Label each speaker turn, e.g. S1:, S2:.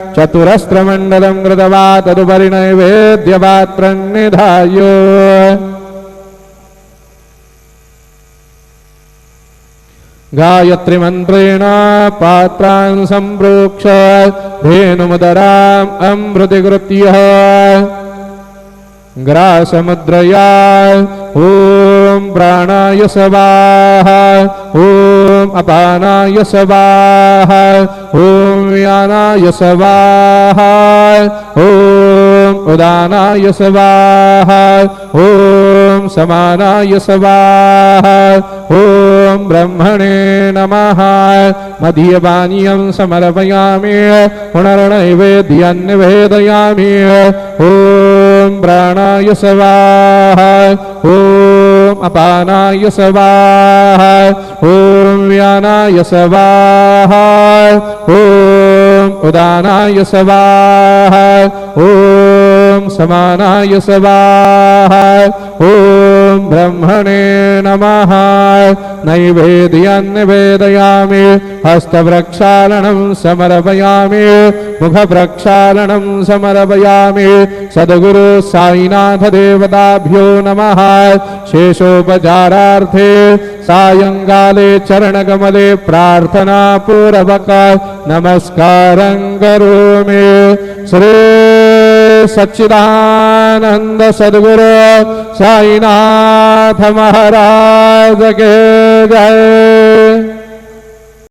S1: चतुरस्त्रमण्डलं कृत्वा तदुपरि नैवेद्यपात्रं निधाय गायत्री मंत्रेण पात्रान् सम्प्रोक्ष धेनुमुदराम् अमृतिकृत्य ग्रासमुद्रया ॐ प्राणाय स्वाहा ॐ अपानाय स्वाहा ॐ व्यानाय स्वाहा ॐ उदानाय स्वाहा ॐ समानाय स्वाहा ॐ ब्रह्मणे नमः मदीयपानीयं समर्पयामि पुनर्नैवेद्यं निवेदयामि ॐ प्राणाय स्वाहा ॐ अपानाय स्वाहा ॐ व्यानाय स्वाहा ॐ उदानाय स्वाहा ॐ समानाय स्वाहा ॐ ब्रह्मणे नमः नैवेद्यं निवेदयामि हस्तप्रक्षालनं समर्पयामि मुखप्रक्षालनं समर्पयामि सद्गुरु साईनाथ देवताभ्यो नमः शेषोपचारार्थे सायंकाले चरणकमले प्रार्थना पूर्वक नमस्कारं करोमि। श्री सच्चिदानंद सद्गुरु साईनाथ महाराज के जय।